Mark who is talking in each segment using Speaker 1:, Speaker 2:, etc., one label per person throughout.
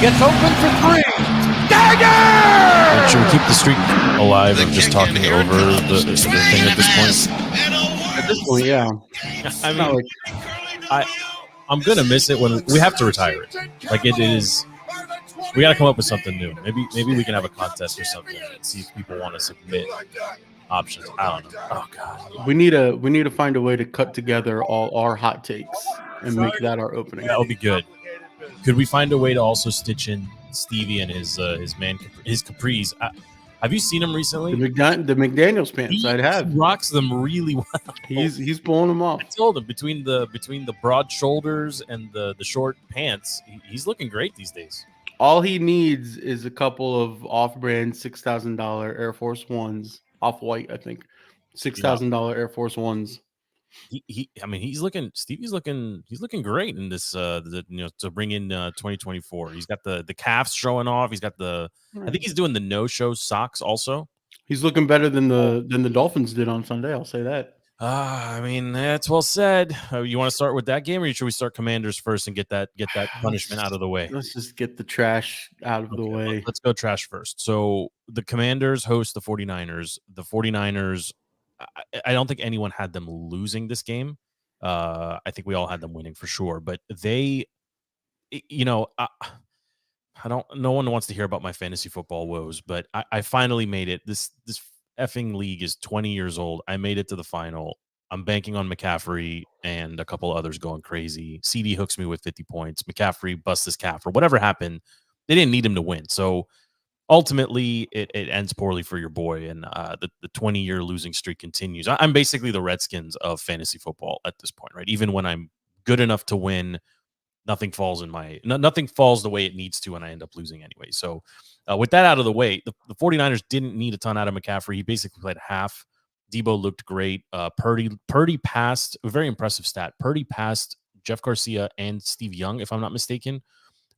Speaker 1: Gets open for three. Dagger!
Speaker 2: Should we keep the streak alive of just talking over the thing at this point?
Speaker 3: At this point, yeah.
Speaker 2: I mean, I'm gonna miss it when we have to retire it. Like it is, we got to come up with something new. Maybe we can have a contest or something and see if people want to submit options. I don't know. Oh god,
Speaker 3: We need to find a way to cut together all our hot takes and make that our opening.
Speaker 2: that would be good. Could we find a way to also stitch in Stevie and his capris? Have you seen him recently?
Speaker 3: The McDaniel's pants. I'd have.
Speaker 2: He rocks them really well.
Speaker 3: He's pulling them off.
Speaker 2: I told him between the broad shoulders and the short pants, he's looking great these days.
Speaker 3: All he needs is a couple of off-brand $6,000 Air Force Ones, off-white, I think, $6,000 Air Force Ones.
Speaker 2: Stevie's looking great in this. To bring in 2024. He's got the calves showing off. He's got I think he's doing the no-show socks also. He's looking better than the Dolphins did on Sunday. I'll say that. That's well said. You want to start with that game, or should we start Commanders first and get that punishment out of the way?
Speaker 3: Let's just get the trash out of the way.
Speaker 2: Let's go trash first. So the Commanders host the 49ers. The 49ers, I don't think anyone had them losing this game. I think we all had them winning for sure. But they, no one wants to hear about my fantasy football woes, but I finally made it. This effing league is 20 years old. I made it to the final. I'm banking on McCaffrey and a couple others going crazy. CD hooks me with 50 points. McCaffrey busts his calf or whatever happened. They didn't need him to win. So ultimately, it ends poorly for your boy, and the 20-year losing streak continues. I'm basically the Redskins of fantasy football at this point, right? Even when I'm good enough to win, nothing falls the way it needs to, and I end up losing anyway. So with that out of the way, the 49ers didn't need a ton out of McCaffrey. He basically played half. Debo looked great. Purdy passed, a very impressive stat. Purdy passed Jeff Garcia and Steve Young, if I'm not mistaken,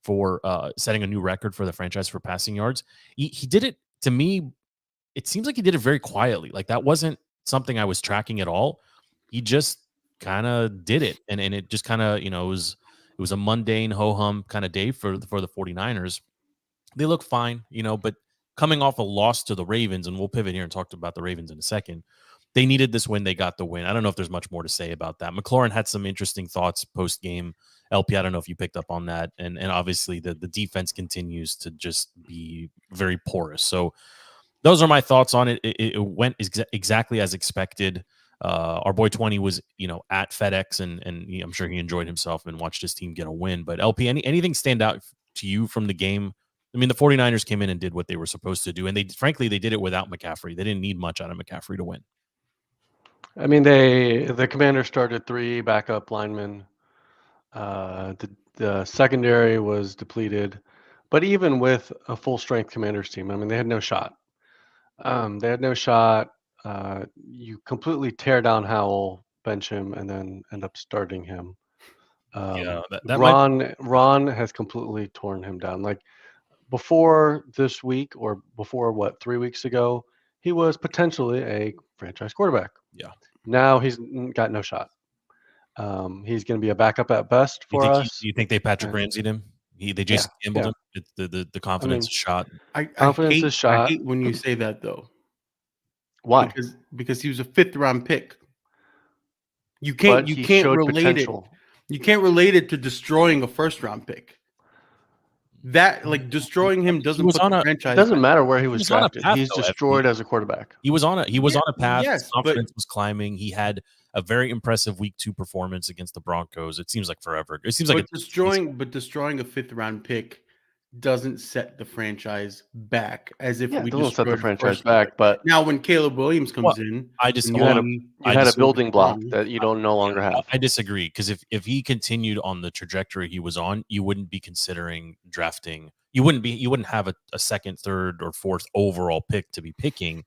Speaker 2: for setting a new record for the franchise for passing yards. He did it, to me, it seems like he did it very quietly. Like that wasn't something I was tracking at all. He just kind of did it. And it just kind of, it was a mundane ho-hum kind of day for the 49ers. They look fine, but coming off a loss to the Ravens, and we'll pivot here and talk about the Ravens in a second. They needed this win. They got the win. I don't know if there's much more to say about that. McLaurin had some interesting thoughts post-game. LP, I don't know if you picked up on that. And obviously the defense continues to just be very porous. So those are my thoughts on it. It went exactly as expected. Our boy 20 was, at FedEx, and I'm sure he enjoyed himself and watched his team get a win. But LP, anything stand out to you from the game? The 49ers came in and did what they were supposed to do. And they did it without McCaffrey. They didn't need much out of McCaffrey to win.
Speaker 4: The Commanders started 3 backup linemen. The secondary was depleted, but even with a full strength Commanders team, they had no shot. You completely tear down Howell, bench him, and then end up starting him. Ron has completely torn him down. Like before this week, or before 3 weeks ago, he was potentially a franchise quarterback.
Speaker 2: Yeah.
Speaker 4: Now he's got no shot. He's going to be a backup at best for us.
Speaker 2: Do you think they Patrick Ramsey'd him? They Jason Campbelled him? The confidence is shot.
Speaker 3: Confidence is shot. I hate when you say that, though.
Speaker 4: Why?
Speaker 3: Because he was a 5th-round pick. You can't relate potential. You can't relate it to destroying a 1st-round pick. That destroying him doesn't put the franchise.
Speaker 4: It doesn't matter where he was drafted. He's destroyed as a quarterback.
Speaker 2: He was on a path. Yes, his confidence was climbing. He had a very impressive week 2 performance against the Broncos. It seems like forever. It seems like destroying a 5th-round pick doesn't set the franchise back as if we
Speaker 4: doesn't set the franchise back. But
Speaker 3: now when Caleb Williams comes in,
Speaker 4: you had a building block that you don't no longer have.
Speaker 2: I disagree, because if he continued on the trajectory he was on, you wouldn't be considering drafting. You wouldn't have a 2nd, 3rd, or 4th overall pick to be picking.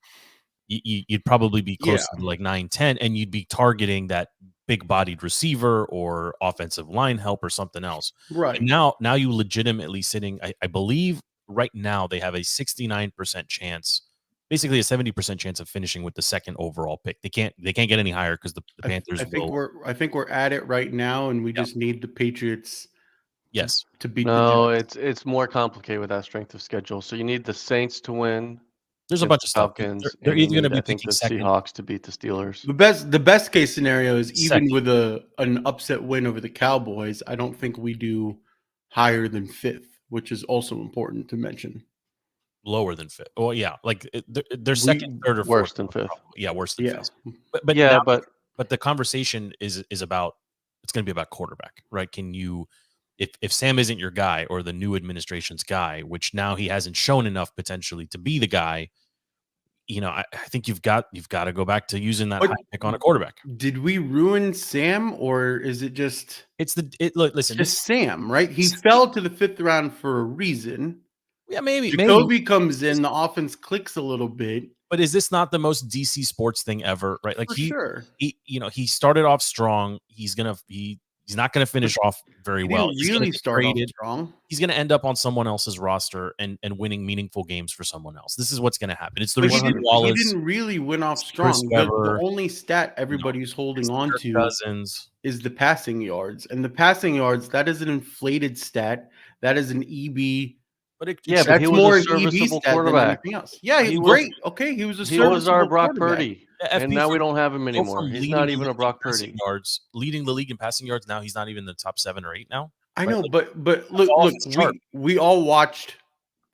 Speaker 2: You'd probably be close to 9, 10, and you'd be targeting that big-bodied receiver or offensive line help or something else.
Speaker 3: Right.
Speaker 2: And now you legitimately sitting, I believe right now they have a 69% chance, basically a 70% chance of finishing with the 2nd overall pick. They can't get any higher because the Panthers
Speaker 3: I think we're at it right now, and we just need the Patriots
Speaker 2: Yes.
Speaker 3: to beat
Speaker 4: No,
Speaker 3: the Jets.
Speaker 4: it's more complicated with that strength of schedule. So you need the Saints to win.
Speaker 2: There's a
Speaker 4: against
Speaker 2: bunch
Speaker 4: the
Speaker 2: of stuff.
Speaker 4: Falcons,
Speaker 2: They're
Speaker 4: and you
Speaker 2: either going to
Speaker 4: need,
Speaker 2: be
Speaker 4: I think,
Speaker 2: picking
Speaker 4: the
Speaker 2: second.
Speaker 4: Seahawks to beat the Steelers.
Speaker 3: The best case scenario is even
Speaker 2: Second.
Speaker 3: with an upset win over the Cowboys, I don't think we do higher than 5th, which is also important to mention.
Speaker 2: Lower than 5th. Well, yeah, like they're second, third, or fourth.
Speaker 4: Worse than 5th.
Speaker 2: Yeah, worse than 5th.
Speaker 4: But yeah,
Speaker 2: but the conversation is about, it's going to be about quarterback, right? Can you, if Sam isn't your guy or the new administration's guy, which now he hasn't shown enough potentially to be the guy, I think you've got to go back to using that high pick on a quarterback.
Speaker 3: Did we ruin Sam, or is it just?
Speaker 2: Listen,
Speaker 3: it's just Sam, right? He fell to the 5th round for a reason.
Speaker 2: Yeah, maybe.
Speaker 3: Jacoby comes in, the offense clicks a little bit.
Speaker 2: But is this not the most DC sports thing ever, right? Like
Speaker 3: sure.
Speaker 2: He started off strong. He's not gonna finish off very well.
Speaker 3: He's really start off strong.
Speaker 2: He's gonna end up on someone else's roster and winning meaningful games for someone else. This is what's gonna happen. It's the Rasheed Wallace.
Speaker 3: He didn't really win off strong. The only stat everybody's holding on to is the passing yards. And the passing yards, that is an inflated stat. That is an EB.
Speaker 4: But he was a serviceable quarterback.
Speaker 3: Yeah, he was great. Okay, he was a serviceable quarterback.
Speaker 4: He was our Brock Purdy, and now we don't have him anymore. He's not even a Brock Purdy.
Speaker 2: Leading the league in passing yards, now he's not even in the top 7 or 8 now.
Speaker 3: I know, but look, we all watched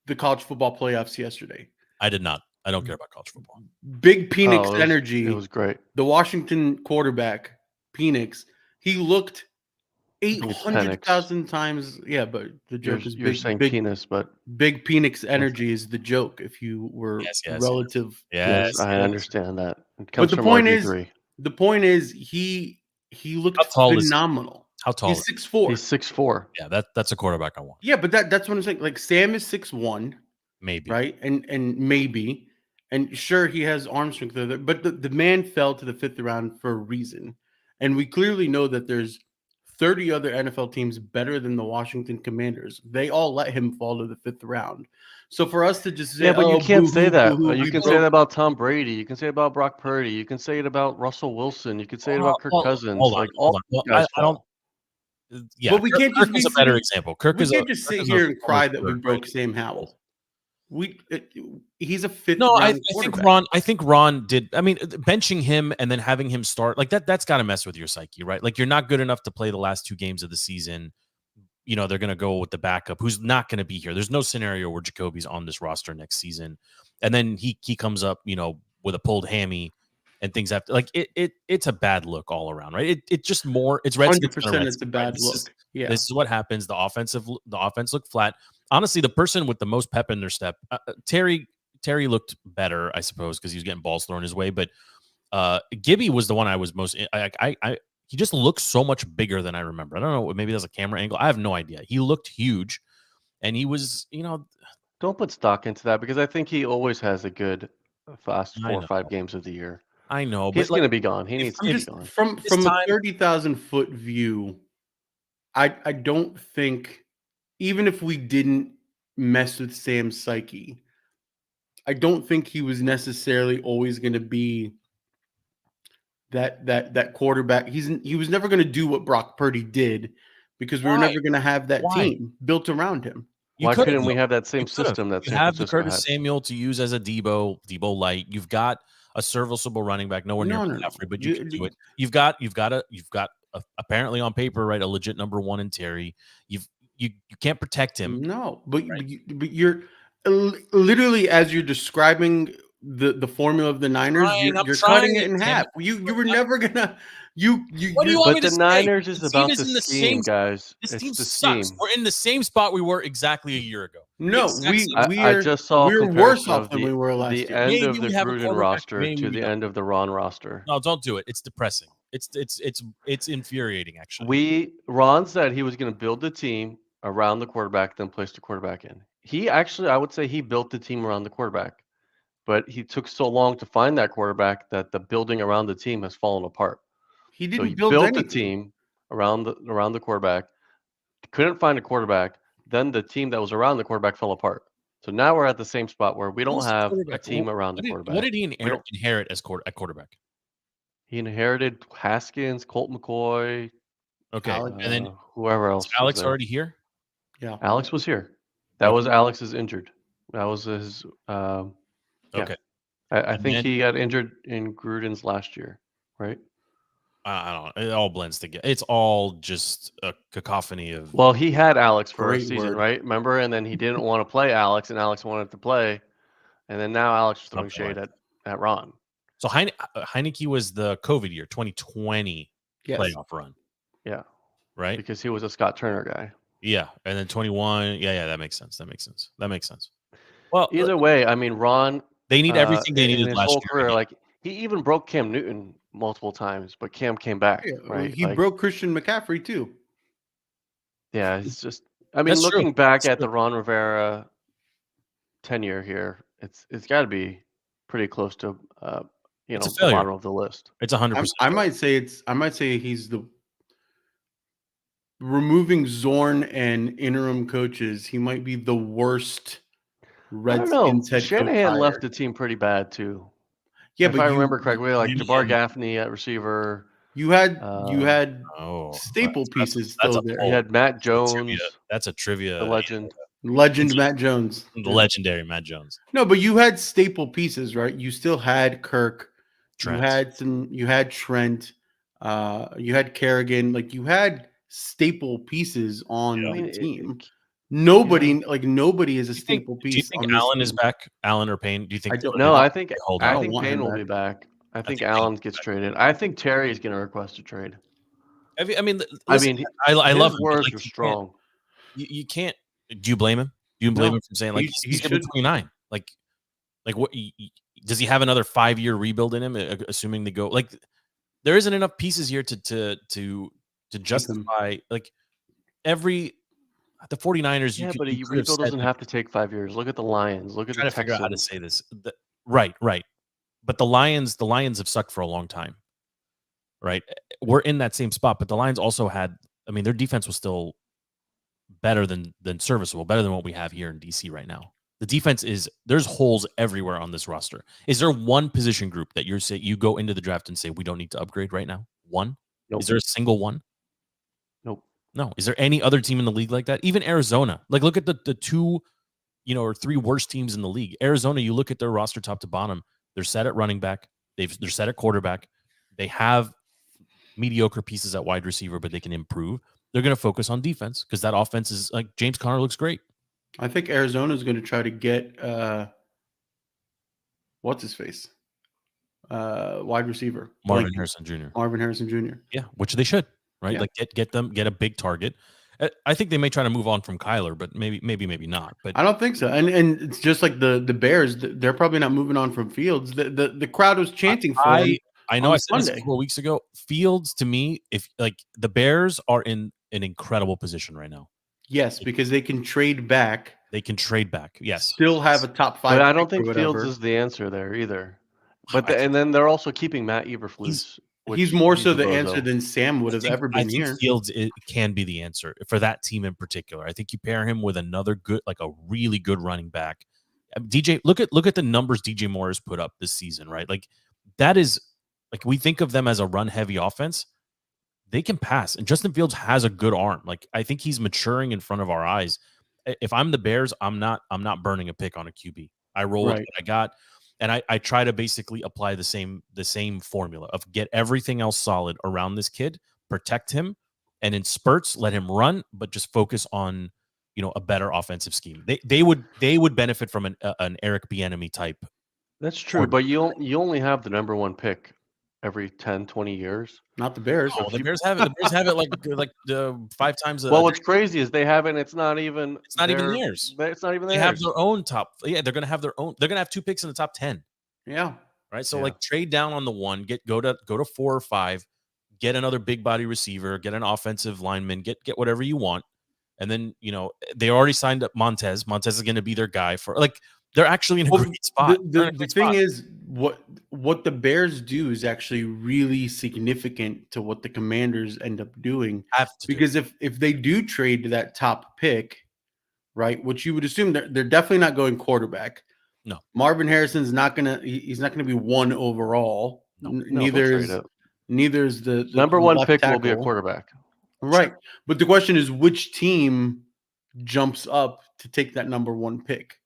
Speaker 3: the college football playoffs yesterday.
Speaker 2: I did not. I don't care about college football.
Speaker 3: Big Penix energy.
Speaker 4: It was great.
Speaker 3: The Washington quarterback, Penix, he looked 800,000 times. Yeah, but the joke is
Speaker 4: you're saying penis, but
Speaker 3: big Penix energy is the joke. If you were relative,
Speaker 4: yes, I understand that.
Speaker 3: But the point is, he looked phenomenal.
Speaker 2: How tall?
Speaker 3: He's 6'4".
Speaker 4: He's 6'4".
Speaker 2: Yeah, that's a quarterback I want.
Speaker 3: Yeah, but that's what I'm saying. Like Sam is 6'1",
Speaker 2: maybe,
Speaker 3: right? And maybe, and sure he has arm strength there, but the man fell to the 5th round for a reason, and we clearly know that there's 30 other NFL teams better than the Washington Commanders. They all let him fall to the 5th round. So for us to just say,
Speaker 4: but you can't say that. You can say that about Tom Brady. You can say it about Brock Purdy. You can say it about Russell Wilson. You can say it about Kirk Cousins.
Speaker 2: Hold on. I don't. Yeah,
Speaker 3: but we can't
Speaker 2: Kirk is a better example.
Speaker 3: We can't just sit here and cry that we broke Sam Howell. He's a 5th round quarterback.
Speaker 2: I think Ron did. I mean, benching him and then having him start like that's got to mess with your psyche, right? Like you're not good enough to play the last 2 games of the season. They're going to go with the backup who's not going to be here. There's no scenario where Jacoby's on this roster next season. And then he comes up, with a pulled hammy and things have to, like it's a bad look all around, right? It's just more, it's
Speaker 3: 100% it's a bad look.
Speaker 2: This is what happens. The offense looked flat. Honestly, the person with the most pep in their step, Terry looked better, I suppose, because he was getting balls thrown his way. But Gibby was the one I was most. He just looks so much bigger than I remember. I don't know. Maybe there's a camera angle. I have no idea. He looked huge, and he was,
Speaker 4: Don't put stock into that because I think he always has a good fast 4 or 5 games of the year.
Speaker 2: I know,
Speaker 4: he's going to be gone. He needs to be gone.
Speaker 3: From a 30,000-foot view, I don't think, even if we didn't mess with Sam's psyche, I don't think he was necessarily always going to be that quarterback. He was never going to do what Brock Purdy did because we were never going to have that team built around him.
Speaker 4: Why couldn't we have that same system?
Speaker 2: You have the Curtis Samuel to use as a Debo light. You've got a serviceable running back, nowhere near McCaffrey, but you can do it. You've got apparently on paper, right, a legit number 1 in Terry. You can't protect him.
Speaker 3: No, but you're literally, as you're describing the formula of the Niners, you're cutting it in half. You were never gonna.
Speaker 2: What do you want me to say?
Speaker 4: The Niners is about the scheme, guys.
Speaker 2: This team sucks. We're in the same spot we were exactly a year ago.
Speaker 3: No,
Speaker 4: I just saw
Speaker 3: we're worse off than we were last year.
Speaker 4: The end of the Gruden roster to the end of the Ron roster.
Speaker 2: No, don't do it. It's depressing. It's infuriating, actually.
Speaker 4: Ron said he was going to build the team around the quarterback, then place the quarterback in. I would say he built the team around the quarterback, but he took so long to find that quarterback that the building around the team has fallen apart.
Speaker 3: He didn't
Speaker 4: he
Speaker 3: build
Speaker 4: the team around the quarterback, couldn't find a quarterback. Then the team that was around the quarterback fell apart. So now we're at the same spot where we don't have a team around the quarterback.
Speaker 2: What did he inherit as at quarterback?
Speaker 4: He inherited Haskins, Colt McCoy.
Speaker 2: Okay, and then
Speaker 4: whoever else.
Speaker 2: Is Alex already here?
Speaker 3: Yeah.
Speaker 4: Alex was here. That was Alex's injured. That was his.
Speaker 2: Okay.
Speaker 4: I think he got injured in Gruden's last year, right?
Speaker 2: I don't know. It all blends together. It's all just a cacophony of.
Speaker 4: Well, he had Alex for a
Speaker 3: Great
Speaker 4: season,
Speaker 3: word.
Speaker 4: right? Remember? And then he didn't want to play Alex, and Alex wanted to play. And then now Alex is throwing shade at Ron.
Speaker 2: So Heineke was the COVID year, 2020 playoff run.
Speaker 4: Yeah.
Speaker 2: Right?
Speaker 4: Because he was a Scott Turner guy.
Speaker 2: Yeah. And then 21. Yeah, that makes sense. Well,
Speaker 4: either way, I mean, Ron.
Speaker 2: They need everything they needed
Speaker 4: in his
Speaker 2: last
Speaker 4: whole
Speaker 2: year.
Speaker 4: career. Like, he even broke Cam Newton multiple times, but Cam came back, right?
Speaker 3: He broke Christian McCaffrey too.
Speaker 4: Yeah, it's just. I mean, looking back at the Ron Rivera tenure here, it's got to be pretty close to the bottom of the list.
Speaker 2: It's 100%.
Speaker 3: I might say he's the removing Zorn and interim coaches. He might be the worst Redskins head coach.
Speaker 4: Shanahan left the team pretty bad too.
Speaker 3: Yeah,
Speaker 4: if I remember correctly, like Jabbar Gaffney at receiver.
Speaker 3: You had staple pieces still there.
Speaker 4: You had Matt Jones.
Speaker 2: That's a trivia.
Speaker 4: The legend.
Speaker 3: Matt Jones.
Speaker 2: The legendary Matt Jones.
Speaker 3: No, but you had staple pieces, right? You still had Kirk.
Speaker 2: Trent.
Speaker 3: You had Trent. You had Kerrigan. Like, you had staple pieces on the team. Nobody is a staple piece.
Speaker 2: Do you think Allen is back? Allen or Payne? Do you think?
Speaker 4: I think Payne will be back. I think Allen gets traded. I think Terry is going to request a trade.
Speaker 2: I mean,
Speaker 4: I love
Speaker 2: his
Speaker 4: words are strong.
Speaker 2: You can't. Do you blame him? Do you blame him from saying he's going to be 29? Like what? Does he have another 5-year rebuild in him? Assuming they go like, there isn't enough pieces here to justify the 49ers.
Speaker 4: Yeah, but a rebuild doesn't have to take 5 years. Look at the Lions. Look at the Texans.
Speaker 2: Figure out how to say this. Right. But the Lions have sucked for a long time. Right. We're in that same spot, but the Lions also had. I mean, their defense was still better than serviceable, better than what we have here in DC right now. The defense there's holes everywhere on this roster. Is there one position group that you go into the draft and say we don't need to upgrade right now? One? Nope. Is there a single one?
Speaker 4: Nope.
Speaker 2: No. Is there any other team in the league like that? Even Arizona. Like, look at the 2, or 3 worst teams in the league. Arizona, you look at their roster top to bottom, they're set at running back. They're set at quarterback. They have mediocre pieces at wide receiver, but they can improve. They're going to focus on defense because that offense is like James Conner looks great.
Speaker 3: I think Arizona is going to try to get what's his face, wide receiver
Speaker 2: Marvin Harrison Jr. Yeah, which they should, right? Yeah. Like get a big target. I think they may try to move on from Kyler, but maybe not. But
Speaker 3: I don't think so. And it's just like the Bears. They're probably not moving on from Fields. The crowd was chanting for him.
Speaker 2: I know I said this a couple of weeks ago. Fields, to me, if the Bears are in an incredible position right now.
Speaker 3: Yes, because they can trade back.
Speaker 2: Yes.
Speaker 3: Still have a top 5.
Speaker 4: But I don't think Fields is the answer there either. But and then they're also keeping Matt Eberflus.
Speaker 3: He's more so the answer than Sam would have ever been here. I think
Speaker 2: Fields can be the answer for that team in particular. I think you pair him with another good, like a really good running back. DJ, look at the numbers DJ Moore has put up this season, right? Like, that is, like, we think of them as a run-heavy offense. They can pass, and Justin Fields has a good arm. Like, I think he's maturing in front of our eyes. If I'm the Bears, I'm not burning a pick on a QB. I roll with what I got. And I try to basically apply the same formula of get everything else solid around this kid, protect him, and in spurts let him run, but just focus on a better offensive scheme. They would benefit from an Eric Bieniemy type.
Speaker 4: That's true, but you only have the number 1 pick every 10, 20 years.
Speaker 3: Not the Bears.
Speaker 2: Oh, the Bears have it. The Bears have it like 5 times.
Speaker 4: Well, what's crazy is they have it. It's not even
Speaker 2: theirs.
Speaker 4: It's not even theirs.
Speaker 2: They have their own top. Yeah, they're gonna have their own. They're gonna have 2 picks in the top 10.
Speaker 3: Yeah.
Speaker 2: Right. So trade down on the 1. Go to 4 or 5. Get another big body receiver. Get an offensive lineman. Get whatever you want. And then they already signed up Montez. Montez is going to be their guy for they're actually in a great spot.
Speaker 3: The thing is, what the Bears do is actually really significant to what the Commanders end up doing. Because if they do trade that top pick, right, which you would assume they're definitely not going quarterback.
Speaker 2: No,
Speaker 3: Marvin Harrison's not gonna. He's not gonna be 1 overall. Neither is the
Speaker 4: number 1 pick
Speaker 3: tackle.
Speaker 4: will be a quarterback.
Speaker 3: Right, but the question is, which team jumps up to take that number 1 pick?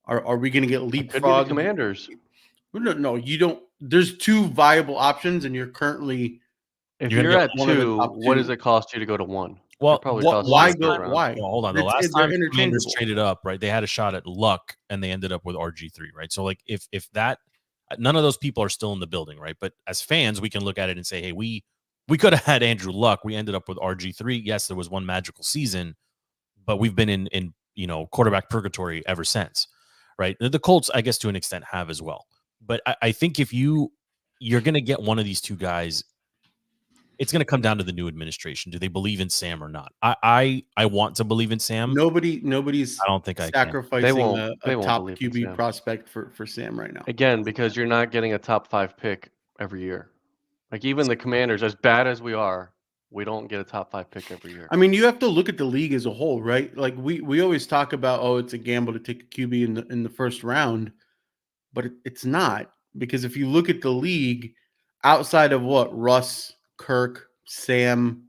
Speaker 3: Are we going to get
Speaker 4: Could be the
Speaker 3: leapfrogged?
Speaker 4: Commanders.
Speaker 3: No, you don't. There's 2 viable options, and you're currently
Speaker 4: If
Speaker 2: You're
Speaker 4: you're
Speaker 2: gonna
Speaker 4: at
Speaker 3: one of the
Speaker 4: 2,
Speaker 3: top
Speaker 4: what does
Speaker 3: 2.
Speaker 4: it cost you to go to 1?
Speaker 2: Well,
Speaker 4: It probably
Speaker 2: the
Speaker 4: costs you
Speaker 3: Why
Speaker 2: last
Speaker 4: a
Speaker 3: go?
Speaker 4: third round.
Speaker 3: Why?
Speaker 2: well, hold on. The
Speaker 3: It's-
Speaker 2: last
Speaker 3: they're
Speaker 2: time the Commanders
Speaker 3: interchangeable.
Speaker 2: traded up, right? They had a shot at Luck, and they ended up with RG3, right? So, like, if that, none of those people are still in the building, right? But as fans, we can look at it and say, hey, we could have had Andrew Luck. We ended up with RG3. Yes, there was one magical season, but we've been in quarterback purgatory ever since, right? The Colts, I guess, to an extent, have as well. But I think if you're going to get one of these 2 guys, it's going to come down to the new administration. Do they believe in Sam or not? I want to believe in Sam.
Speaker 3: Nobody's
Speaker 2: I don't think I can.
Speaker 3: sacrificing a
Speaker 4: They won't
Speaker 3: top
Speaker 4: believe in
Speaker 3: QB
Speaker 4: Sam.
Speaker 3: prospect for Sam right now.
Speaker 4: Again, because you're not getting a top 5 pick every year. Like even the Commanders, as bad as we are, we don't get a top 5 pick every year.
Speaker 3: I mean, you have to look at the league as a whole, right? Like we always talk about, oh, it's a gamble to take a QB in the first round, but it's not, because if you look at the league, outside of what Russ, Kirk, Sam,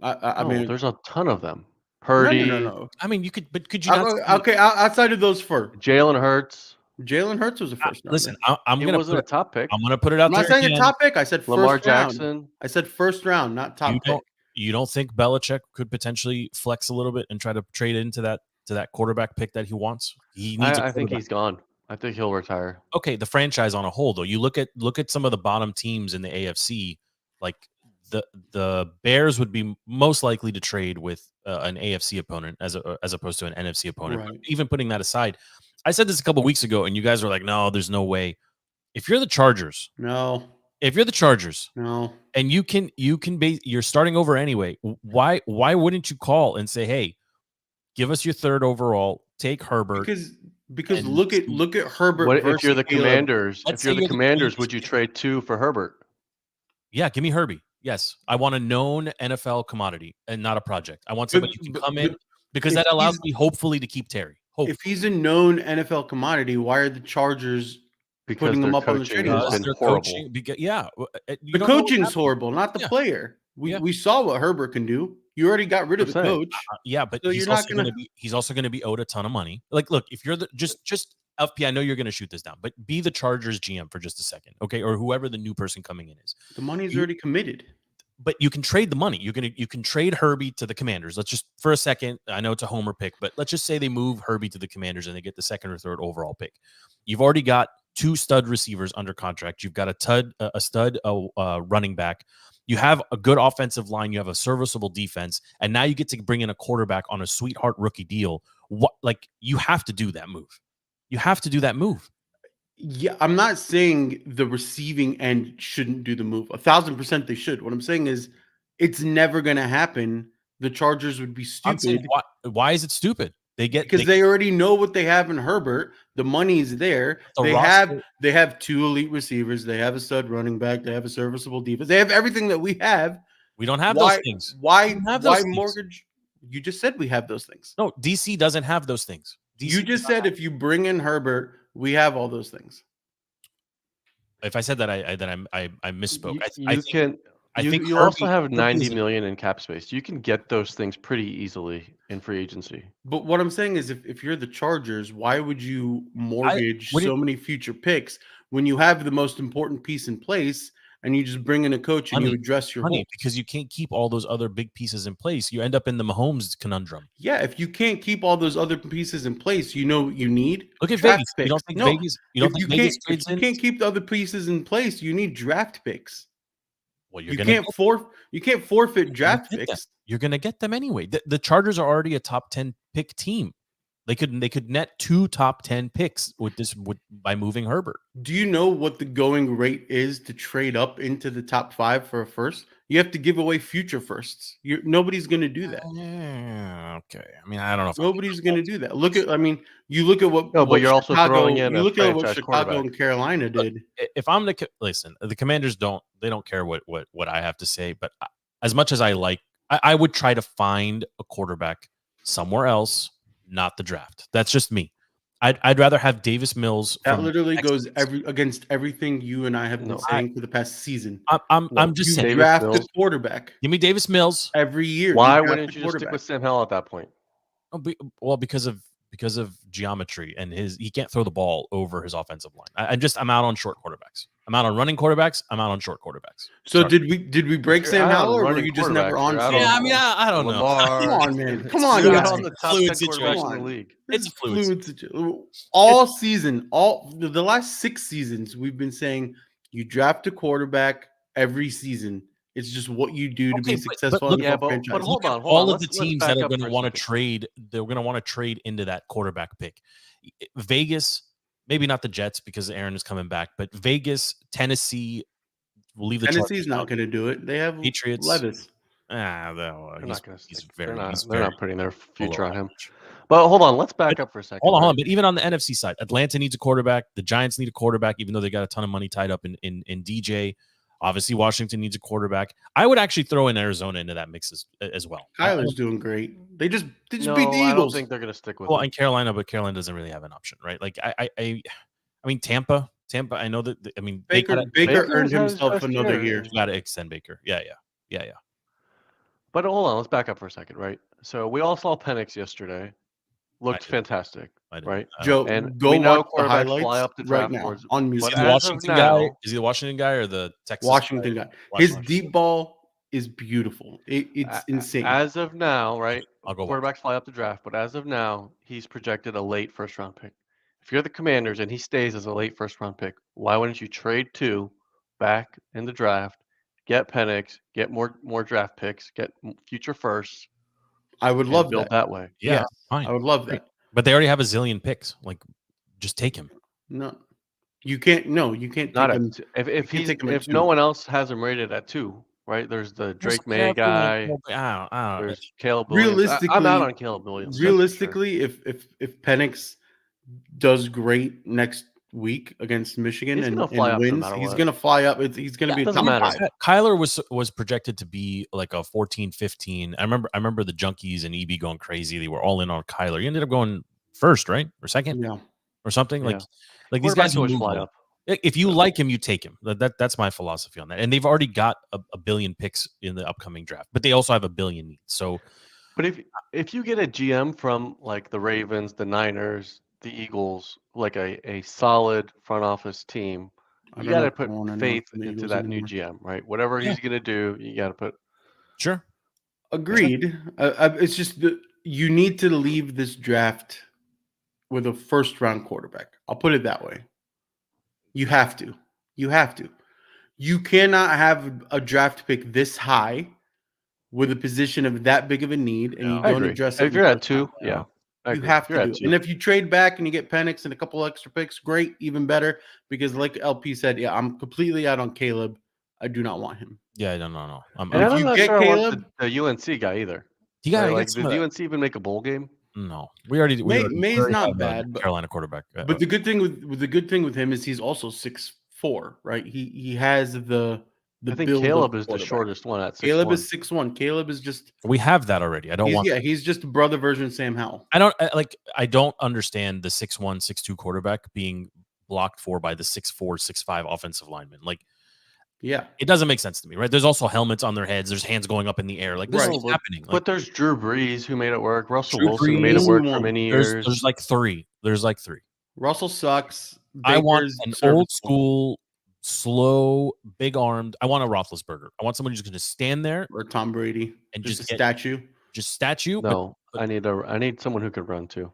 Speaker 3: I mean,
Speaker 4: there's a ton of them. Purdy,
Speaker 3: no.
Speaker 2: I mean, could you not?
Speaker 3: Okay, outside of those 4,
Speaker 4: Jalen Hurts.
Speaker 3: Jalen Hurts was a first round.
Speaker 2: Listen, I'm
Speaker 4: He
Speaker 2: going
Speaker 4: wasn't a top pick.
Speaker 2: I'm going to put it out
Speaker 3: I'm
Speaker 2: there
Speaker 3: not saying
Speaker 2: again.
Speaker 3: a top pick. I said
Speaker 4: Lamar
Speaker 3: first round.
Speaker 4: Jackson.
Speaker 3: I said first round, not top pick.
Speaker 2: You don't think Belichick could potentially flex a little bit and try to trade into that quarterback pick that he wants? He needs.
Speaker 4: I think he's gone. I think he'll retire.
Speaker 2: Okay, the franchise on a whole, though, you look at some of the bottom teams in the AFC, like the Bears would be most likely to trade with an AFC opponent as opposed to an NFC opponent.
Speaker 3: Right.
Speaker 2: But even putting that aside, I said this a couple weeks ago, and you guys were like, "No, there's no way." If you're the Chargers,
Speaker 3: No,
Speaker 2: and you're starting over anyway, why wouldn't you call and say, "Hey, give us your 3rd overall, take Herbert"?
Speaker 3: Because look at Herbert.
Speaker 4: What
Speaker 3: versus
Speaker 4: if you're the
Speaker 3: Caleb.
Speaker 4: Commanders?
Speaker 2: Let's
Speaker 4: If you're
Speaker 2: say
Speaker 4: the
Speaker 2: you're the
Speaker 4: Commanders,
Speaker 2: Commanders.
Speaker 4: would you trade 2 for Herbert?
Speaker 2: Yeah, give me Herbie. Yes, I want a known NFL commodity and not a project. I want somebody who can come in, because that allows me hopefully to keep Terry. Hopefully.
Speaker 3: If he's a known NFL commodity, why are the Chargers putting him up on the trading block?
Speaker 4: Has been horrible.
Speaker 3: The coaching's horrible, not the player. We saw what Herbert can do. You already got rid of the coach.
Speaker 2: But so he's also going to be owed a ton of money. Like, look, if you're the just FP, I know you're going to shoot this down, but be the Chargers GM for just a second, okay? Or whoever the new person coming in is.
Speaker 3: The money's already committed.
Speaker 2: But you can trade the money. You can trade Herbie to the Commanders. Let's just, for a second, I know it's a homer pick, but let's just say they move Herbie to the Commanders and they get the 2nd or 3rd overall pick. You've already got 2 stud receivers under contract. You've got a stud running back. You have a good offensive line. You have a serviceable defense, and now you get to bring in a quarterback on a sweetheart rookie deal. You have to do that move. You have to do that move.
Speaker 3: Yeah, I'm not saying the receiving end shouldn't do the move. 1,000% they should. What I'm saying is, it's never going to happen. The Chargers would be stupid.
Speaker 2: Why is it stupid?
Speaker 3: Because they already know what they have in Herbert. The money's there. They have 2 elite receivers. They have a stud running back. They have a serviceable defense. They have everything that we have.
Speaker 2: We don't have those things.
Speaker 3: Why mortgage? You just said we have those things.
Speaker 2: No, DC doesn't have those things.
Speaker 3: You just said if you bring in Herbert, we have all those things.
Speaker 2: If I said that, I misspoke.
Speaker 4: You also have 90 million in cap space. You can get those things pretty easily in free agency.
Speaker 3: But what I'm saying is, if you're the Chargers, why would you mortgage so many future picks when you have the most important piece in place? And you just bring in a coach and you address your holes.
Speaker 2: Because you can't keep all those other big pieces in place. You end up in the Mahomes conundrum.
Speaker 3: Yeah, if you can't keep all those other pieces in place, you know what you need?
Speaker 2: Look at Vegas. You don't think Vegas?
Speaker 3: If you can't keep the other pieces in place, you need draft picks.
Speaker 2: Well,
Speaker 3: you can't forfeit draft picks.
Speaker 2: You're going to get them anyway. The Chargers are already a top 10 pick team. They could net 2 top 10 picks by moving Herbert.
Speaker 3: Do you know what the going rate is to trade up into the top 5 for a first? You have to give away future firsts. Nobody's going to do that.
Speaker 2: Yeah, okay. I mean, I don't know.
Speaker 3: Nobody's going to do that. You look at what.
Speaker 4: No, but you're also throwing in.
Speaker 3: You look at what Chicago and Carolina did.
Speaker 2: If I'm the Commanders don't care what I have to say. But as much as I would try to find a quarterback somewhere else. Not the draft. That's just me. I'd rather have Davis Mills.
Speaker 3: That literally goes against everything you and I have been saying for the past season.
Speaker 2: I'm just saying.
Speaker 3: Draft the quarterback.
Speaker 2: Give me Davis Mills
Speaker 3: every year.
Speaker 4: Why wouldn't you just stick with Sam Howell at that point?
Speaker 2: Well, because of geometry and he can't throw the ball over his offensive line. I'm out on short quarterbacks. I'm out on running quarterbacks. I'm out on short quarterbacks.
Speaker 3: So
Speaker 2: Sorry.
Speaker 3: did we break Sam Howell, or were you just never on Sam
Speaker 2: Yeah,
Speaker 3: Howell?
Speaker 2: I don't know.
Speaker 3: Come on, man. Come on,
Speaker 4: You're
Speaker 3: guys.
Speaker 4: on the top 10 quarterbacks in the league.
Speaker 2: It's a fluid situation.
Speaker 3: All season, the last 6 seasons, we've been saying you draft a quarterback every season. It's just what you do to be successful in the franchise.
Speaker 4: But hold on.
Speaker 2: All of the teams that are going to want to trade, they're going to want to trade into that quarterback pick. Vegas, maybe not the Jets because Aaron is coming back, but Vegas, Tennessee, we'll leave the
Speaker 3: Tennessee's not going to do it. They have
Speaker 2: Patriots.
Speaker 3: Levis.
Speaker 4: They're not going to. They're
Speaker 2: very
Speaker 4: not putting their future on him. But hold on, let's back up for a second.
Speaker 2: Hold on. But even on the NFC side, Atlanta needs a quarterback. The Giants need a quarterback, even though they got a ton of money tied up in DJ. Obviously, Washington needs a quarterback. I would actually throw in Arizona into that mix as well.
Speaker 3: Kyler's doing great. They just beat the Eagles.
Speaker 4: I don't think they're going to stick with.
Speaker 2: Well, in Carolina, but Carolina doesn't really have an option, right? Like I mean, Tampa. I know that. I mean,
Speaker 3: Baker earned himself another year.
Speaker 2: You got to extend Baker. Yeah.
Speaker 4: But hold on, let's back up for a second, right? So we all saw Penix yesterday. Looked fantastic, right?
Speaker 3: Joe,
Speaker 4: and
Speaker 3: go
Speaker 4: we know
Speaker 3: watch the highlights
Speaker 4: fly up the draft
Speaker 3: right now
Speaker 4: boards.
Speaker 3: on music.
Speaker 2: Is he the Washington guy? Is he the Washington guy or the Texas
Speaker 3: Washington guy? His deep ball is beautiful. It's insane.
Speaker 4: As of now, right?
Speaker 2: I'll go
Speaker 4: quarterbacks fly up the draft, but as of now, he's projected a late first-round pick. If you're the Commanders and he stays as a late first-round pick, why wouldn't you trade 2 back in the draft, get Penix, get more draft picks, get future firsts?
Speaker 3: I would love
Speaker 4: build that way.
Speaker 2: Yeah, fine.
Speaker 3: I would love that.
Speaker 2: But they already have a zillion picks. Like, just take him.
Speaker 3: No, you can't. No, you can't.
Speaker 4: Not
Speaker 3: take him.
Speaker 4: If no one else has him rated at 2, right? There's the Drake May guy. There's Caleb Williams.
Speaker 3: Realistically,
Speaker 4: I'm out on Caleb Williams.
Speaker 3: Realistically, if Penix does great next week against Michigan and wins, he's going to fly up. He's going to be a top 5.
Speaker 2: Kyler was projected to be like a 14-15. I remember the junkies and EB going crazy. They were all in on Kyler. He ended up going first, right? Or second?
Speaker 3: Yeah.
Speaker 2: Or something. Like these guys always fly up. If you like him, you take him. That's my philosophy on that. And they've already got a billion picks in the upcoming draft, but they also have a billion needs. So,
Speaker 4: but if you get a GM from like the Ravens, the Niners, the Eagles, like a solid front office team, you got to put faith into that new GM, right? Whatever he's going to do, you got to put.
Speaker 2: Sure.
Speaker 3: Agreed. It's just you need to leave this draft with a first-round quarterback. I'll put it that way. You have to. You cannot have a draft pick this high with a position of that big of a need, and you don't address it.
Speaker 4: If you're at 2, yeah.
Speaker 3: You have to do it. And if you trade back and you get Penix and a couple extra picks, great, even better. Because like LP said, I'm completely out on Caleb. I do not want him.
Speaker 2: Yeah, no.
Speaker 4: I'm not sure Caleb, I want the UNC guy either.
Speaker 2: You got
Speaker 4: did UNC even make a bowl game?
Speaker 2: No, we already.
Speaker 3: May's not bad.
Speaker 2: Carolina quarterback.
Speaker 3: But the good thing with him is he's also 6'4", right? He has the.
Speaker 4: I think Caleb is the shortest one at 6'1".
Speaker 3: Caleb is 6'1". Caleb is just.
Speaker 2: We have that already. I don't want.
Speaker 3: Yeah, he's just a brother version of Sam Howell.
Speaker 2: I don't understand the 6'1", 6'2" quarterback being blocked for by the 6'4", 6'5" offensive lineman. Like,
Speaker 3: yeah,
Speaker 2: it doesn't make sense to me, right? There's also helmets on their heads. There's hands going up in the air. Like, this is happening.
Speaker 4: But there's Drew Brees who made it work. Russell Wilson who made it work for many years.
Speaker 2: There's like three.
Speaker 3: Russell sucks.
Speaker 2: I want an old school, slow, big armed. I want a Roethlisberger. I want someone who's going to stand there,
Speaker 3: or Tom Brady,
Speaker 2: and
Speaker 3: just a statue.
Speaker 2: Just statue.
Speaker 4: No, I need someone who could run too.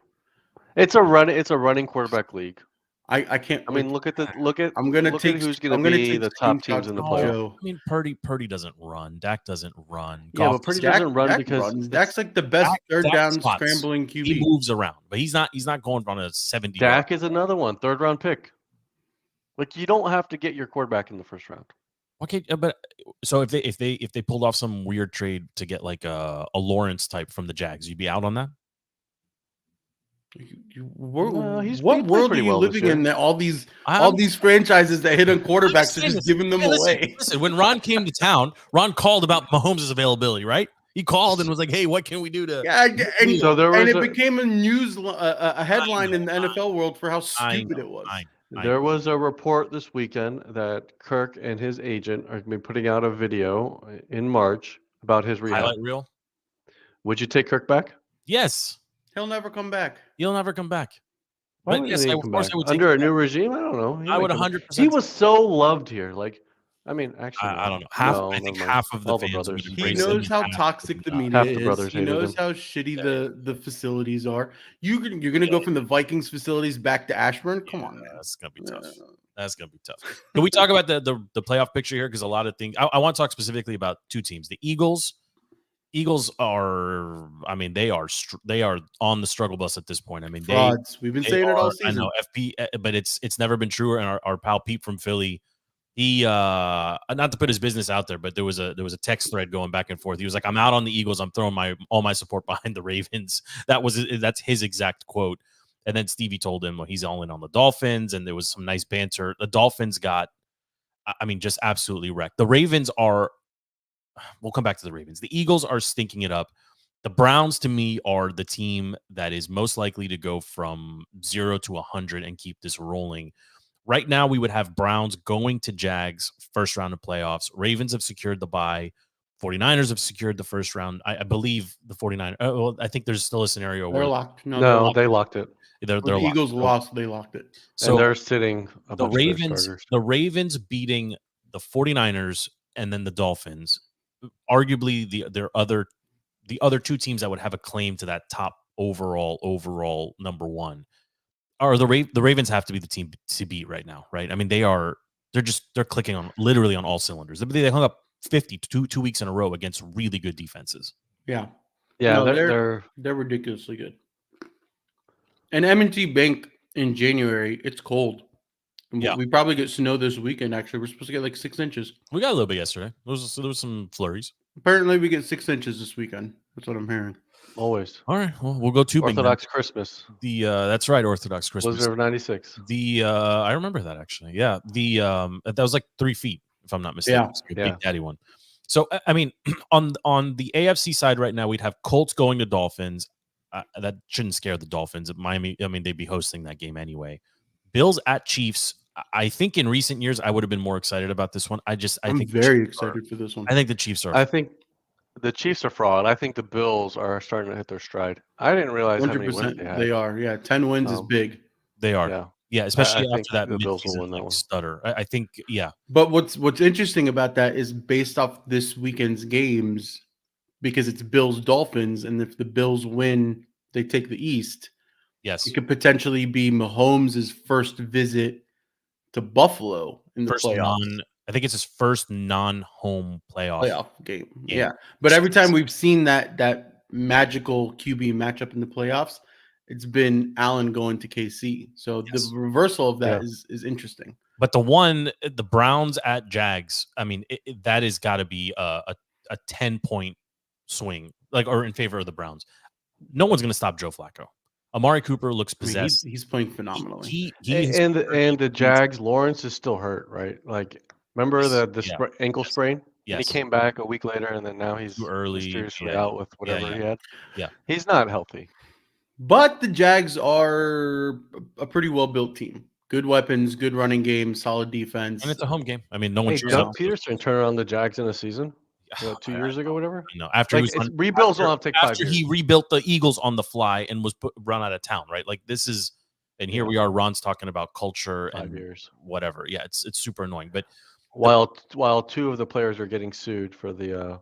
Speaker 4: It's a running quarterback league.
Speaker 3: I can't.
Speaker 4: I mean, look at.
Speaker 3: I'm gonna take
Speaker 4: who's going to be the top teams in the playoffs.
Speaker 2: I mean, Purdy doesn't run. Dak doesn't run.
Speaker 4: Yeah, but Purdy doesn't run because
Speaker 3: Dak's like the best third down scrambling QB.
Speaker 2: He moves around, but he's not going on a 70.
Speaker 4: Dak is another one, 3rd round pick. Like, you don't have to get your quarterback in the 1st round.
Speaker 2: Okay, but so if they pulled off some weird trade to get like a Lawrence type from the Jags, you'd be out on that?
Speaker 3: What world are you living in that all these franchises that hit on quarterbacks are just giving them away?
Speaker 2: Listen, when Ron came to town, Ron called about Mahomes' availability, right? He called and was like, "Hey, what can we do to?"
Speaker 3: Yeah, and it became a headline in the NFL world for how stupid it was.
Speaker 4: There was a report this weekend that Kirk and his agent are going to be putting out a video in March about his rehab.
Speaker 2: Highlight reel.
Speaker 4: Would you take Kirk back?
Speaker 2: Yes.
Speaker 3: He'll never come back.
Speaker 2: He'll never come back.
Speaker 4: Why
Speaker 2: But
Speaker 4: would
Speaker 2: yes,
Speaker 4: he
Speaker 2: of
Speaker 4: come
Speaker 2: course
Speaker 4: back?
Speaker 2: I would take
Speaker 4: Under
Speaker 2: him
Speaker 4: a
Speaker 2: back.
Speaker 4: new regime? I don't know.
Speaker 2: I would
Speaker 4: He
Speaker 2: 100%.
Speaker 4: was so loved here. Like, I mean, actually,
Speaker 2: I don't know.
Speaker 4: No,
Speaker 2: I think
Speaker 4: never mind.
Speaker 2: half of the
Speaker 4: All the
Speaker 2: fans would
Speaker 4: brothers.
Speaker 3: He
Speaker 2: embrace him.
Speaker 3: knows
Speaker 2: and
Speaker 3: how
Speaker 2: half
Speaker 3: toxic
Speaker 2: would
Speaker 3: the
Speaker 2: not.
Speaker 3: media
Speaker 4: Half the
Speaker 3: is.
Speaker 4: brothers
Speaker 3: He
Speaker 4: hated
Speaker 3: knows
Speaker 4: him.
Speaker 3: how shitty the facilities are. You're gonna go from the Vikings facilities back to Ashburn? Come on, man.
Speaker 2: That's gonna be tough. That's gonna be tough. Can we talk about the playoff picture here? Because a lot of things. I want to talk specifically about two teams. The Eagles. Eagles are. I mean, they are on the struggle bus at this point. I mean,
Speaker 3: Frauds. We've been saying it all
Speaker 2: I
Speaker 3: season.
Speaker 2: know FP, but it's never been truer. And our pal Pete from Philly, he not to put his business out there, but there was a text thread going back and forth. He was like, "I'm out on the Eagles. I'm throwing all my support behind the Ravens." That's his exact quote. And then Stevie told him he's all in on the Dolphins, and there was some nice banter. The Dolphins got, I mean, just absolutely wrecked. The Ravens are. We'll come back to the Ravens. The Eagles are stinking it up. The Browns, to me, are the team that is most likely to go from 0 to 100 and keep this rolling. Right now, we would have Browns going to Jags first round of playoffs. Ravens have secured the bye. 49ers have secured the first round. I believe the 49ers. Well, I think there's still a scenario
Speaker 3: They're
Speaker 2: where
Speaker 3: locked.
Speaker 4: No, they locked it.
Speaker 2: they're
Speaker 3: The
Speaker 2: locked.
Speaker 3: Eagles lost. They locked it.
Speaker 2: So
Speaker 4: And they're sitting a
Speaker 2: the
Speaker 4: bunch of their
Speaker 2: Ravens,
Speaker 4: starters.
Speaker 2: the Ravens beating the 49ers and then the Dolphins, arguably the other two teams that would have a claim to that top overall number one are the Ravens have to be the team to beat right now, right? I mean, they're clicking on literally on all cylinders. They hung up 50 2 weeks in a row against really good defenses.
Speaker 3: Yeah.
Speaker 4: Yeah,
Speaker 3: No,
Speaker 4: they're
Speaker 3: ridiculously good. And M&T Bank in January, it's cold.
Speaker 2: Yeah.
Speaker 3: We probably get snow this weekend, actually. We're supposed to get like 6 inches.
Speaker 2: We got a little bit yesterday. There was some flurries.
Speaker 3: Apparently, we get 6 inches this weekend. That's what I'm hearing.
Speaker 4: always
Speaker 2: All right. Well, we'll go tubing.
Speaker 4: Orthodox Christmas.
Speaker 2: That's right, Orthodox Christmas.
Speaker 4: Blizzard of '96.
Speaker 2: I remember that actually. Yeah. That was like 3 feet, if I'm not mistaken.
Speaker 3: Yeah.
Speaker 2: Big Daddy one. So I mean, on the AFC side right now, we'd have Colts going to Dolphins. That shouldn't scare the Dolphins. Miami, I mean, they'd be hosting that game anyway. Bills at Chiefs. I think in recent years I would have been more excited about this one. I'm
Speaker 3: think very excited for this one.
Speaker 2: I think the Chiefs are.
Speaker 4: I think the Chiefs are fraud. I think the Bills are starting to hit their stride. I didn't realize how many wins
Speaker 3: 100%
Speaker 4: they had.
Speaker 3: they are. Yeah, 10 wins is big.
Speaker 2: They are. Yeah, especially
Speaker 4: I
Speaker 2: after that
Speaker 4: the Bills will
Speaker 2: midseason
Speaker 4: win that one.
Speaker 2: stutter. I think, yeah.
Speaker 3: But what's interesting about that is based off this weekend's games, because it's Bills Dolphins, and if the Bills win, they take the East.
Speaker 2: Yes,
Speaker 3: It could potentially be Mahomes' first visit to Buffalo in the playoffs.
Speaker 2: I think it's his first non-home playoff
Speaker 3: game. Yeah. But every time we've seen that magical QB matchup in the playoffs, it's been Allen going to KC. So the reversal of that is interesting.
Speaker 2: But the Browns at Jags, I mean, that has got to be a 10-point swing, or in favor of the Browns. No one's going to stop Joe Flacco. Amari Cooper looks possessed.
Speaker 3: I mean, he's playing phenomenally.
Speaker 4: And the Jags, Lawrence is still hurt, right? Like, remember the ankle sprain?
Speaker 2: Yes.
Speaker 4: He came back a week later, and then now he's
Speaker 2: too early,
Speaker 4: mysteriously out with whatever he had.
Speaker 2: Yeah,
Speaker 4: he's not healthy.
Speaker 3: But the Jags are a pretty well-built team. Good weapons, good running game, solid defense.
Speaker 2: And it's a home game. I mean, no one.
Speaker 4: Doug Peterson turned around the Jags in a season. 2 years ago, whatever.
Speaker 2: No, after
Speaker 4: rebuilds will have to take 5 years.
Speaker 2: After he rebuilt the Eagles on the fly and was run out of town, right? Like this is, and here we are. Ron's talking about culture
Speaker 4: 5
Speaker 2: and
Speaker 4: years,
Speaker 2: whatever. Yeah, it's super annoying. But
Speaker 4: while 2 of the players are getting sued for the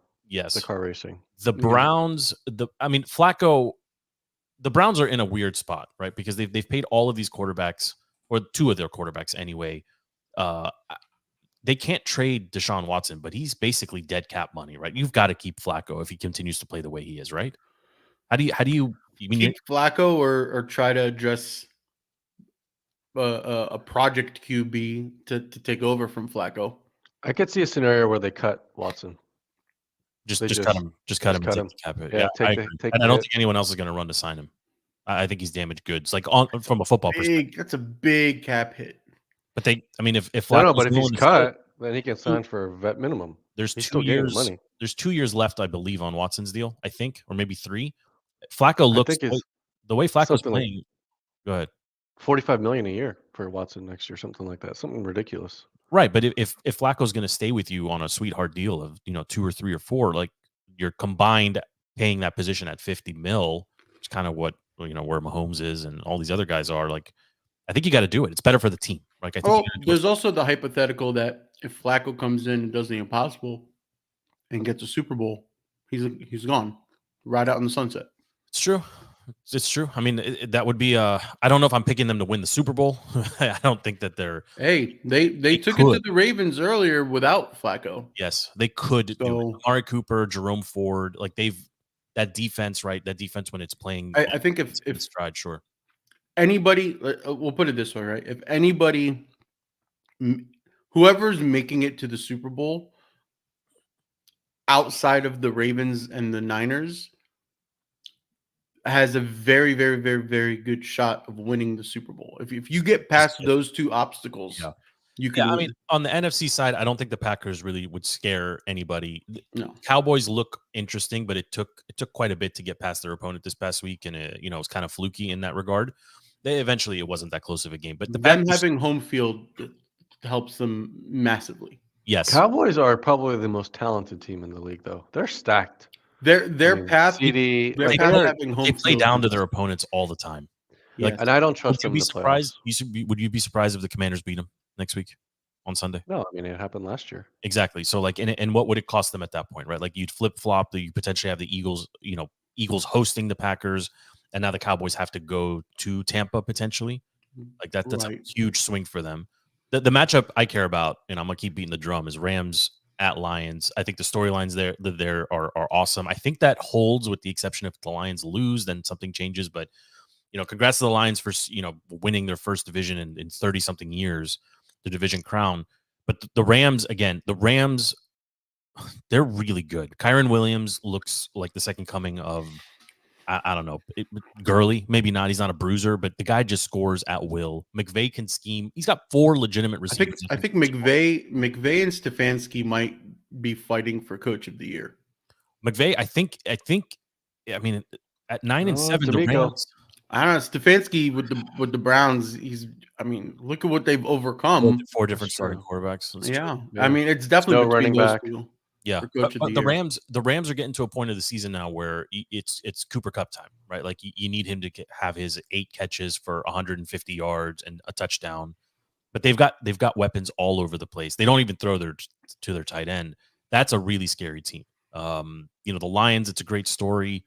Speaker 4: car racing,
Speaker 2: the Browns, Flacco, the Browns are in a weird spot, right? Because they've paid all of these quarterbacks, or 2 of their quarterbacks anyway. They can't trade Deshaun Watson, but he's basically dead cap money, right? You've got to keep Flacco if he continues to play the way he is, right? How do you
Speaker 3: keep Flacco or try to address a project QB to take over from Flacco?
Speaker 4: I could see a scenario where they cut Watson.
Speaker 2: Just cut him. Just cut him. Cap hit. Yeah, I don't think anyone else is going to run to sign him. I think he's damaged goods, like from a football perspective.
Speaker 3: That's a big cap hit.
Speaker 2: But if Flacco's
Speaker 4: but if he's cut, then he can sign for a vet minimum.
Speaker 2: There's 2 years. Money. There's 2 years left, I believe, on Watson's deal. I think, or maybe 3. Flacco looks the way Flacco's playing. Go ahead.
Speaker 4: $45 million a year for Watson next year, something like that, something ridiculous.
Speaker 2: Right, but if Flacco's going to stay with you on a sweetheart deal of 2 or 3 or 4, like you're combined paying that position at $50 million, it's kind of what where Mahomes is and all these other guys are. Like, I think you got to do it. It's better for the team. Like, I think.
Speaker 3: Oh, there's also the hypothetical that if Flacco comes in and does the impossible and gets a Super Bowl, he's gone, right out in the sunset.
Speaker 2: It's true. It's true. I mean, that would be. I don't know if I'm picking them to win the Super Bowl. I don't think that they're.
Speaker 3: Hey, they took it to the Ravens earlier without Flacco.
Speaker 2: Yes, they could do it. Amari Cooper, Jerome Ford, like that defense, right? That defense when it's playing.
Speaker 3: I think if
Speaker 2: stride, sure.
Speaker 3: Anybody, we'll put it this way, right? If anybody, whoever's making it to the Super Bowl outside of the Ravens and the Niners has a very, very, very, very good shot of winning the Super Bowl. If you get past those two obstacles, you can.
Speaker 2: I mean, on the NFC side, I don't think the Packers really would scare anybody.
Speaker 3: No.
Speaker 2: Cowboys look interesting, but it took quite a bit to get past their opponent this past week, and it was kind of fluky in that regard. Eventually, it wasn't that close of a game, but
Speaker 3: them having home field helps them massively.
Speaker 2: Yes,
Speaker 4: Cowboys are probably the most talented team in the league, though. They're stacked.
Speaker 3: Their path,
Speaker 4: CD,
Speaker 3: their path having home
Speaker 2: they play down to their opponents all the time.
Speaker 3: Yes.
Speaker 2: Like,
Speaker 4: and I don't trust them.
Speaker 2: Would you be surprised? Would you be surprised if the Commanders beat them next week on Sunday?
Speaker 4: No, I mean it happened last year.
Speaker 2: Exactly. So, like, and what would it cost them at that point, right? Like, you'd flip flop. You potentially have the Eagles. Eagles hosting the Packers, and now the Cowboys have to go to Tampa potentially. Like that's a huge swing for them. The matchup I care about, and I'm gonna keep beating the drum, is Rams at Lions. I think the storylines there are awesome. I think that holds with the exception if the Lions lose, then something changes. But congrats to the Lions for winning their first division in 30 something years, the division crown. But the Rams, again, they're really good. Kyron Williams looks like the second coming of. I don't know. Gurley, maybe not. He's not a bruiser, but the guy just scores at will. McVay can scheme. He's got 4 legitimate receivers.
Speaker 3: I think McVay and Stefanski might be fighting for Coach of the Year.
Speaker 2: McVay, I think. I mean, at 9-7, the Rams.
Speaker 3: I don't know. Stefanski with the Browns. Look at what they've overcome.
Speaker 2: 4 different starting quarterbacks.
Speaker 3: Yeah. I mean, it's definitely
Speaker 4: running back.
Speaker 2: Yeah, but the Rams are getting to a point of the season now where it's Cooper Kupp time, right? Like you need him to have his 8 catches for 150 yards and a touchdown. But they've got weapons all over the place. They don't even throw to their tight end. That's a really scary team. The Lions, it's a great story.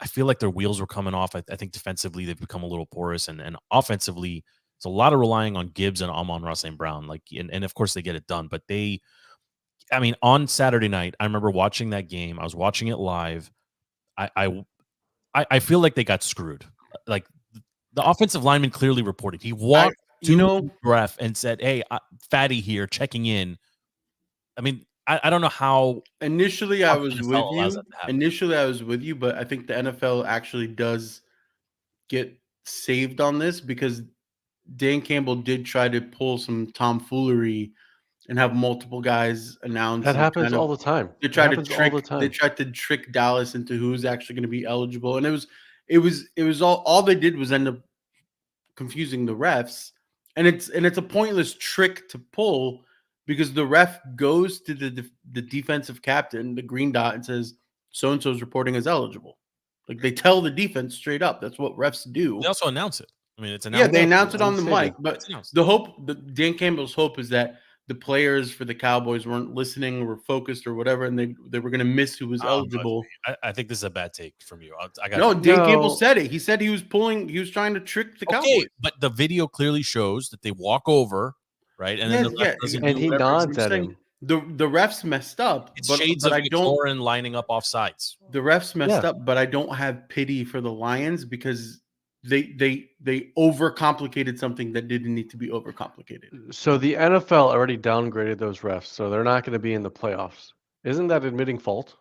Speaker 2: I feel like their wheels were coming off. I think defensively they've become a little porous, and offensively it's a lot of relying on Gibbs and Amon-Ra St. Brown. Like, and of course they get it done, but on Saturday night, I remember watching that game. I was watching it live. I feel like they got screwed. Like the offensive lineman clearly reported. He walked to ref and said, "Hey, Fatty here, checking in." I mean, I don't know how.
Speaker 3: Initially, I was with you, but I think the NFL actually does get saved on this because Dan Campbell did try to pull some tomfoolery and have multiple guys announce.
Speaker 4: That happens all the time.
Speaker 3: They tried to trick Dallas into who's actually going to be eligible, and it was all they did was end up confusing the refs, and it's a pointless trick to pull because the ref goes to the defensive captain, the green dot, and says so and so is reporting as eligible. Like they tell the defense straight up. That's what refs do.
Speaker 2: They also announce it. I mean, it's announced.
Speaker 3: Yeah, they announce it on the mic, but Dan Campbell's hope is that the players for the Cowboys weren't listening or were focused or whatever, and they were going to miss who was eligible.
Speaker 2: I think this is a bad take from you.
Speaker 3: Dan Campbell said it. He said he was trying to trick the Cowboys.
Speaker 2: But the video clearly shows that they walk over, right? And then the ref doesn't
Speaker 4: and he nods at him.
Speaker 3: The refs messed up.
Speaker 2: It's shades of McLaurin lining up off sides.
Speaker 3: The refs messed up, but I don't have pity for the Lions because they overcomplicated something that didn't need to be overcomplicated.
Speaker 4: So the NFL already downgraded those refs, so they're not going to be in the playoffs. Isn't that admitting fault?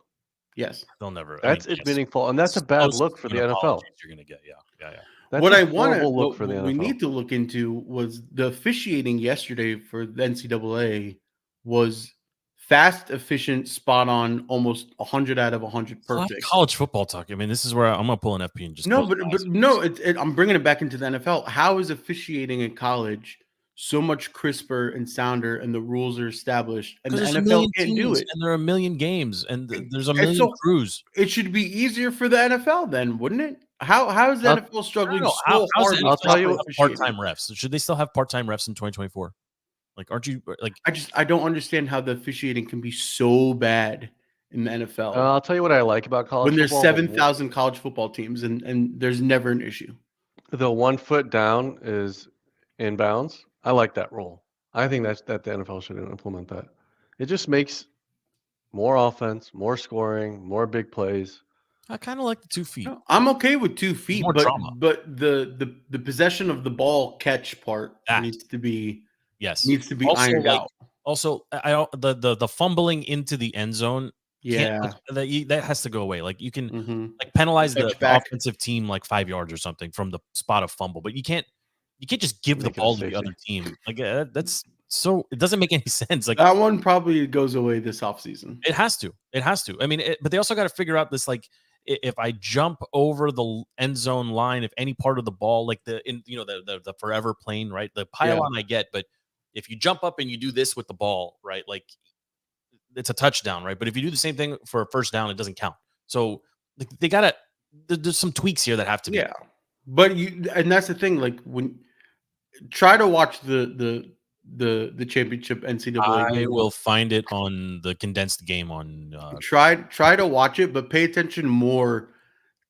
Speaker 3: Yes,
Speaker 2: they'll never.
Speaker 4: That's admitting fault, and that's a bad look for the NFL.
Speaker 2: You're going to get, yeah.
Speaker 4: That's
Speaker 3: what I want to
Speaker 4: look for the NFL.
Speaker 3: We need to look into was the officiating yesterday for the NCAA was fast, efficient, spot on, almost 100 out of 100 perfect.
Speaker 2: College football talk. I mean, this is where I'm gonna pull an FP and just
Speaker 3: I'm bringing it back into the NFL. How is officiating in college so much crisper and sounder, and the rules are established, and the NFL can't do it?
Speaker 2: And there are a million games, and there's a million crews.
Speaker 3: It should be easier for the NFL, then, wouldn't it? How is the
Speaker 4: I'll-
Speaker 3: NFL struggling
Speaker 2: No,
Speaker 3: so
Speaker 2: how's
Speaker 3: hard?
Speaker 2: the
Speaker 3: with
Speaker 4: I'll tell you
Speaker 3: proper
Speaker 4: what-
Speaker 3: officiating?
Speaker 2: part-time refs. Should they still have part-time refs in 2024? Like, aren't you like?
Speaker 3: I don't understand how the officiating can be so bad in the NFL
Speaker 4: I'll tell you what I like about college
Speaker 3: when there's
Speaker 4: football.
Speaker 3: 7,000 college football teams and there's never an issue.
Speaker 4: The 1 foot down is inbounds. I like that rule. I think that the NFL should implement that. It just makes more offense, more scoring, more big plays.
Speaker 2: I kind of like the 2 feet.
Speaker 3: No, I'm okay with 2 feet,
Speaker 2: more drama.
Speaker 3: but the possession of the ball catch part
Speaker 2: That.
Speaker 3: needs to be
Speaker 2: Yes,
Speaker 3: also, ironed out.
Speaker 2: Also, the fumbling into the end zone.
Speaker 3: Yeah,
Speaker 2: That has to go away. Like you can like
Speaker 3: the
Speaker 2: penalize the
Speaker 3: touchback.
Speaker 2: offensive team like 5 yards or something from the spot of fumble, but you can't just give the
Speaker 4: Make it a
Speaker 2: ball to the
Speaker 4: safety.
Speaker 2: other team. Like that's so it doesn't make any sense. Like
Speaker 3: That one probably goes away this offseason.
Speaker 2: it has to. It has to. I mean, but they also got to figure out this like if I jump over the end zone line, if any part of the ball, like the forever plane, right? The pylon I get, but if you jump up and you do this with the ball, right? Like it's a touchdown, right? But if you do the same thing for a first down, it doesn't count. So they gotta. There's some tweaks here that have to be.
Speaker 3: Yeah, but and that's the thing. Like when try to watch the championship NCAA.
Speaker 2: I will find it on the condensed game on.
Speaker 3: Try to watch it, but pay attention more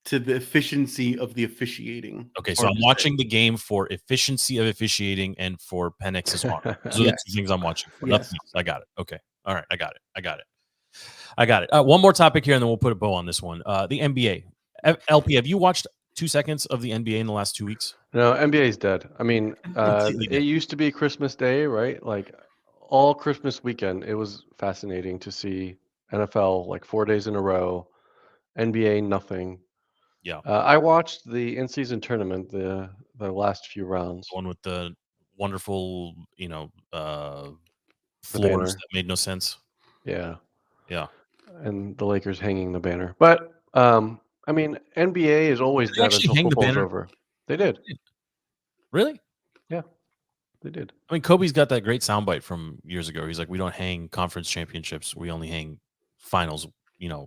Speaker 3: to the efficiency of the officiating.
Speaker 2: Okay, so I'm watching the game for efficiency of officiating and for Penix's arm. Those are the 2 things I'm watching for.
Speaker 3: Yes.
Speaker 2: Nothing else. I got it. Okay. All right. I got it. One more topic here, and then we'll put a bow on this one. The NBA. LP, have you watched 2 seconds of the NBA in the last 2 weeks?
Speaker 4: No, NBA is dead. I mean,
Speaker 2: Completely dead.
Speaker 4: it used to be Christmas Day, right? Like all Christmas weekend, it was fascinating to see NFL like 4 days in a row. NBA, nothing.
Speaker 2: Yeah.
Speaker 4: I watched the in-season tournament, the last few rounds.
Speaker 2: The one with the wonderful, floors
Speaker 4: banner.
Speaker 2: that made no sense.
Speaker 4: Yeah.
Speaker 2: Yeah.
Speaker 4: And the Lakers hanging the banner. But I mean, NBA is always
Speaker 2: Did they
Speaker 4: dead
Speaker 2: actually
Speaker 4: until
Speaker 2: hang the
Speaker 4: football's
Speaker 2: banner?
Speaker 4: over. They did.
Speaker 2: Really?
Speaker 4: They did.
Speaker 2: I mean, Kobe's got that great soundbite from years ago. He's like, "We don't hang conference championships. We only hang finals,
Speaker 4: Yeah,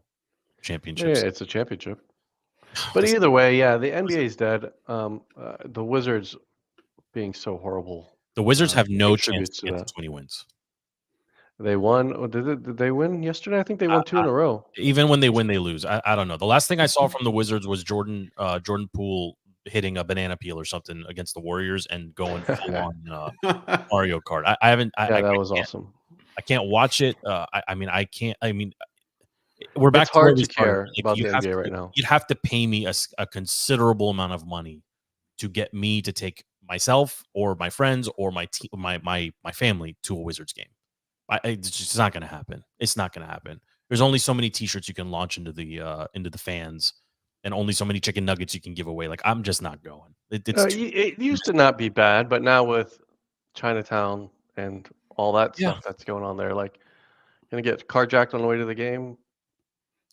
Speaker 2: championships."
Speaker 4: it's a championship. But either way, yeah, the NBA is dead. The Wizards being so horrible.
Speaker 2: The Wizards have no chance
Speaker 4: contributes
Speaker 2: to
Speaker 4: to
Speaker 2: get to
Speaker 4: that.
Speaker 2: 20 wins.
Speaker 4: They won. Did they win yesterday? I think they won 2 in a row.
Speaker 2: Even when they win, they lose. I don't know. The last thing I saw from the Wizards was Jordan Poole hitting a banana peel or something against the Warriors and going full on Mario Kart. I haven't.
Speaker 4: Yeah, that was awesome.
Speaker 2: I can't watch it. I mean, I can't. I mean, we're back
Speaker 4: It's
Speaker 2: to where
Speaker 4: hard
Speaker 2: we
Speaker 4: to
Speaker 2: started.
Speaker 4: care
Speaker 2: Like,
Speaker 4: about the
Speaker 2: you have
Speaker 4: NBA
Speaker 2: to-
Speaker 4: right now.
Speaker 2: You'd have to pay me a considerable amount of money to get me to take myself or my friends or my family to a Wizards game. It's just not going to happen. It's not going to happen. There's only so many T-shirts you can launch into the fans, and only so many chicken nuggets you can give away. Like I'm just not going.
Speaker 4: It used to not be bad, but now with Chinatown and all that stuff that's going on there, like gonna get carjacked on the way to the game.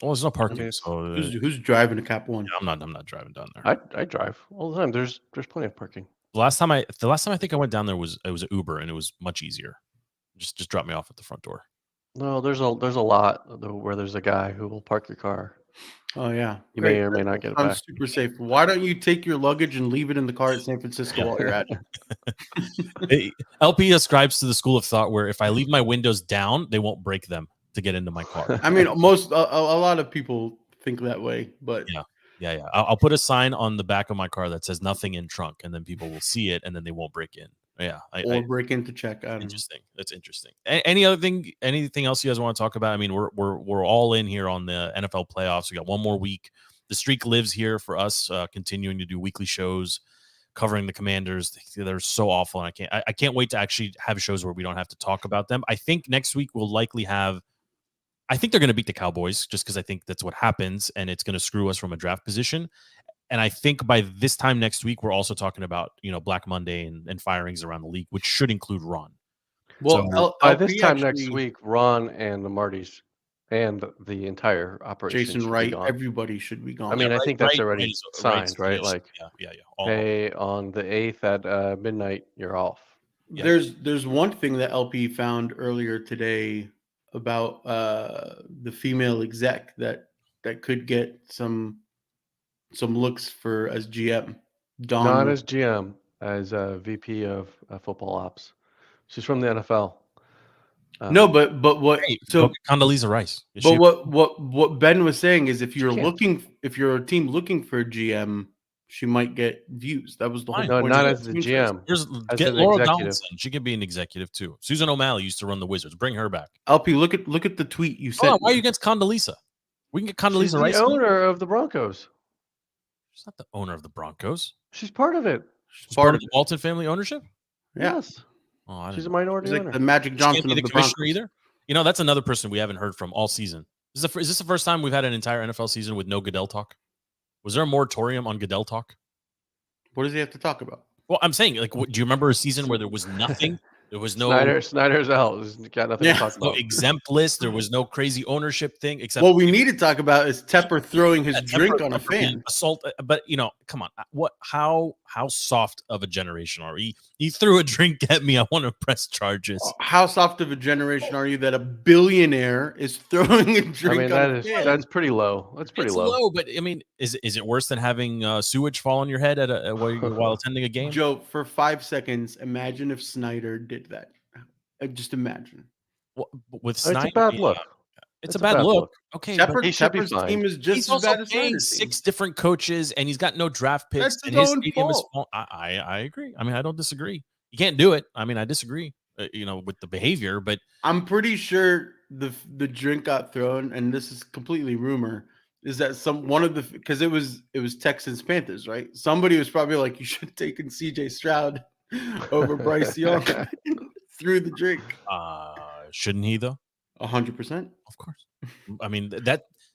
Speaker 2: Well, there's no parking.
Speaker 4: mean,
Speaker 2: So
Speaker 3: Who's driving to Cap One?
Speaker 2: I'm not driving down there.
Speaker 4: I drive all the time. There's plenty of parking.
Speaker 2: The last time I think I went down there was an Uber, and it was much easier. Just drop me off at the front door.
Speaker 4: No, there's a lot where there's a guy who will park your car.
Speaker 3: Oh yeah,
Speaker 4: You may or may not get it
Speaker 3: I'm
Speaker 4: back.
Speaker 3: super safe. Why don't you take your luggage and leave it in the car at San Francisco while you're at it?
Speaker 2: LP ascribes to the school of thought where if I leave my windows down, they won't break them to get into my car.
Speaker 3: I mean, a lot of people think that way, but
Speaker 2: Yeah. I'll put a sign on the back of my car that says "nothing in trunk," and then people will see it, and then they won't break in. Yeah,
Speaker 3: or break into check. I don't know.
Speaker 2: interesting. That's interesting. Anything else you guys want to talk about? I mean, we're all in here on the NFL playoffs. We got one more week. The streak lives here for us, continuing to do weekly shows covering the Commanders. They're so awful, and I can't wait to actually have shows where we don't have to talk about them. I think next week we'll likely have. I think they're going to beat the Cowboys just because I think that's what happens, and it's going to screw us from a draft position. And I think by this time next week, we're also talking about, Black Monday and firings around the league, which should include Ron.
Speaker 3: Well,
Speaker 2: So,
Speaker 4: By this time next week, Ron and the Martys and the entire operation
Speaker 3: Jason
Speaker 4: should be
Speaker 3: Wright,
Speaker 4: gone.
Speaker 3: everybody should be gone.
Speaker 4: I mean, I think that's already
Speaker 2: Wright's
Speaker 4: signed, right?
Speaker 2: finished.
Speaker 4: Like,
Speaker 2: yeah.
Speaker 4: hey, on the 8th at midnight, you're off.
Speaker 2: Yeah.
Speaker 3: There's one thing that LP found earlier today about the female exec that could get some some looks for as GM. Dawn,
Speaker 4: not as GM, as a VP of football ops. She's from the NFL.
Speaker 3: No, but what?
Speaker 2: Hey,
Speaker 3: So
Speaker 2: go get Condoleezza Rice.
Speaker 3: But what Ben was saying is if you're a team looking for a GM, she might get views. That was the whole
Speaker 2: Fine.
Speaker 4: No,
Speaker 3: point.
Speaker 4: not
Speaker 3: of
Speaker 4: as the
Speaker 3: team
Speaker 4: GM. As
Speaker 2: Get
Speaker 4: an
Speaker 2: Laura
Speaker 4: executive.
Speaker 2: Donaldson. She can be an executive too. Susan O'Malley used to run the Wizards. Bring her back.
Speaker 3: LP, look at the tweet you
Speaker 2: Hold
Speaker 3: sent.
Speaker 2: on, why are you against Condoleezza? We can get Condoleezza
Speaker 4: She's the
Speaker 2: Rice.
Speaker 4: owner of the Broncos.
Speaker 2: She's not the owner of the Broncos.
Speaker 4: She's part of it.
Speaker 3: She's
Speaker 2: She's part of the Walton family ownership.
Speaker 3: Yeah.
Speaker 4: Yes.
Speaker 2: Oh,
Speaker 4: She's a minority
Speaker 3: She's like
Speaker 4: owner.
Speaker 3: the Magic
Speaker 2: She
Speaker 3: Johnson
Speaker 2: can't be
Speaker 3: of
Speaker 2: the
Speaker 3: the
Speaker 2: commissioner
Speaker 3: Broncos.
Speaker 2: either. You know, that's another person we haven't heard from all season. Is this the first time we've had an entire NFL season with no Goodell talk? Was there a moratorium on Goodell talk?
Speaker 3: What does he have to talk about?
Speaker 2: Well, I'm saying, like, do you remember a season where there was nothing? There was no
Speaker 4: Snyder's out. He's got nothing to talk
Speaker 2: no
Speaker 4: about.
Speaker 2: exempt list. There was no crazy ownership thing. Except
Speaker 3: What we need to talk about is Tepper throwing his drink on a
Speaker 2: Tepper being
Speaker 3: fan.
Speaker 2: assault. But come on, how soft of a generation are we? He threw a drink at me. I want to press charges.
Speaker 3: How soft of a generation are you that a billionaire is throwing a drink on a fan?
Speaker 4: That's pretty low. That's pretty low.
Speaker 2: But I mean, is it worse than having sewage fall on your head while attending a game?
Speaker 3: Joe, for 5 seconds, imagine if Snyder did that. Just imagine.
Speaker 2: Well, with Snyder,
Speaker 4: It's a bad look.
Speaker 2: It's a bad look. Okay,
Speaker 3: Tepper's team is just
Speaker 2: he's
Speaker 3: as
Speaker 2: also
Speaker 3: bad as
Speaker 2: paying
Speaker 3: Snyder's team.
Speaker 2: 6 different coaches, and he's got no draft picks.
Speaker 3: That's
Speaker 2: and
Speaker 3: his
Speaker 2: his
Speaker 3: own
Speaker 2: stadium is
Speaker 3: fault.
Speaker 2: small. I agree. I mean, I don't disagree. You can't do it. I mean, I disagree. With the behavior, but
Speaker 3: I'm pretty sure the drink got thrown, and this is completely rumor. Is that because it was Texans Panthers, right? Somebody was probably like, you should have taken CJ Stroud over Bryce Young through the drink.
Speaker 2: Shouldn't he though?
Speaker 3: 100%.
Speaker 2: Of course. I mean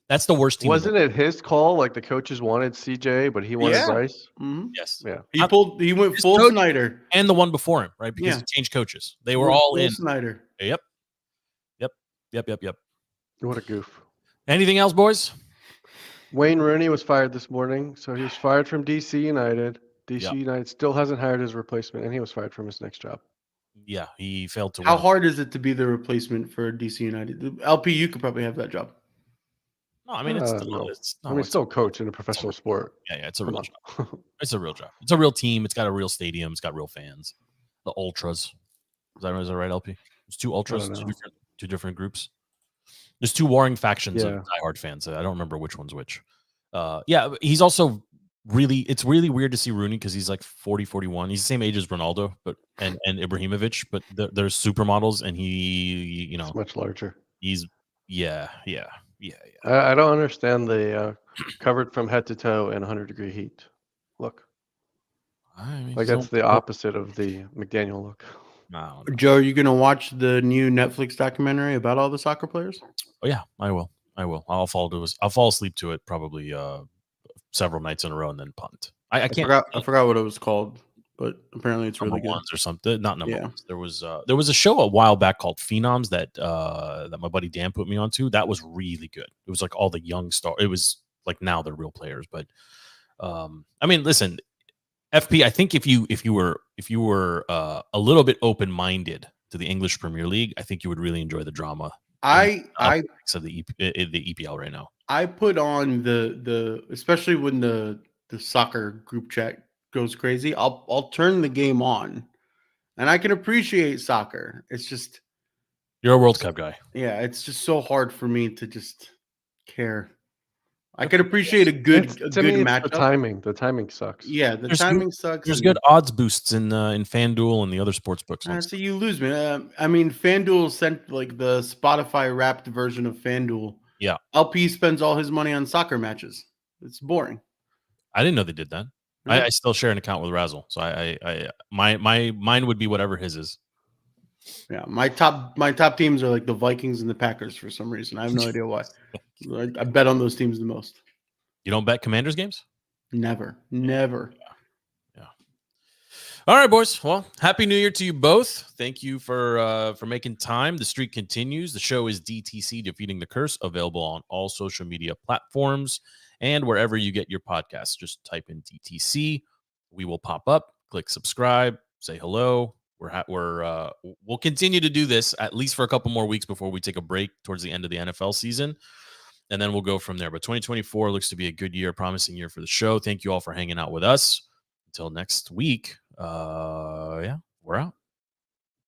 Speaker 2: that's the worst team.
Speaker 4: Wasn't it his call? Like the coaches wanted CJ, but he wanted Bryce.
Speaker 3: Mm-hmm.
Speaker 2: Yes.
Speaker 4: Yeah.
Speaker 3: He went full Snyder,
Speaker 2: and the one before him, right? Because he changed coaches. They were all in
Speaker 3: Snyder.
Speaker 2: Yep.
Speaker 4: What a goof.
Speaker 2: Anything else, boys?
Speaker 4: Wayne Rooney was fired this morning, so he was fired from DC United. DC United still hasn't hired his replacement, and he was fired from his next job.
Speaker 2: Yeah, he failed to
Speaker 3: How
Speaker 2: win.
Speaker 3: hard is it to be the replacement for DC United? LP, you could probably have that job.
Speaker 2: No, I mean it's
Speaker 4: still coach in a professional sport.
Speaker 2: Yeah, it's a real job. It's a real job. It's a real team. It's got a real stadium. It's got real fans. The Ultras. Is that right, LP? There's 2 Ultras, two different groups. There's 2 warring factions of diehard fans. I don't remember which one's which. He's also it's really weird to see Rooney because he's like 40, 41. He's the same age as Ronaldo, and Ibrahimovic, but they're supermodels, and he's
Speaker 4: much larger.
Speaker 2: He's yeah.
Speaker 4: I don't understand the covered from head to toe in 100-degree heat look. That's the opposite of the McDaniel look.
Speaker 2: No.
Speaker 3: Joe, are you going to watch the new Netflix documentary about all the soccer players?
Speaker 2: Oh yeah, I will. I'll fall asleep to it probably several nights in a row and then punt. I
Speaker 3: forgot what it was called, but apparently it's really good.
Speaker 2: Ones or something. Not number ones. There was a show a while back called Phenoms that my buddy Dan put me onto. That was really good. It was like all the young stars. It was like now they're real players, but I mean, listen, FP. I think if you were a little bit open minded to the English Premier League, I think you would really enjoy the drama.
Speaker 3: I
Speaker 2: of the EPL right now.
Speaker 3: I put on the especially when the soccer group chat goes crazy. I'll turn the game on, and I can appreciate soccer. It's just
Speaker 2: you're a World Cup guy.
Speaker 3: Yeah, it's just so hard for me to just care. I could appreciate a good matchup.
Speaker 4: The timing sucks.
Speaker 3: Yeah, timing sucks.
Speaker 2: There's good odds boosts in FanDuel and the other sports books.
Speaker 3: So you lose me. I mean, FanDuel sent like the Spotify wrapped version of FanDuel.
Speaker 2: Yeah.
Speaker 3: LP spends all his money on soccer matches. It's boring.
Speaker 2: I didn't know they did that. I still share an account with Razzle, so mine would be whatever his is.
Speaker 3: Yeah, my top teams are like the Vikings and the Packers for some reason. I have no idea why. I bet on those teams the most.
Speaker 2: You don't bet Commanders games?
Speaker 3: Never.
Speaker 2: Yeah. All right, boys. Well, happy New Year to you both. Thank you for making time. The streak continues. The show is DTC Defeating the Curse, available on all social media platforms and wherever you get your podcasts. Just type in DTC. We will pop up. Click subscribe. Say hello. We'll continue to do this at least for a couple more weeks before we take a break towards the end of the NFL season. and then we'll go from there. But 2024 looks to be a good year, promising year for the show. Thank you all for hanging out with us. Until next week,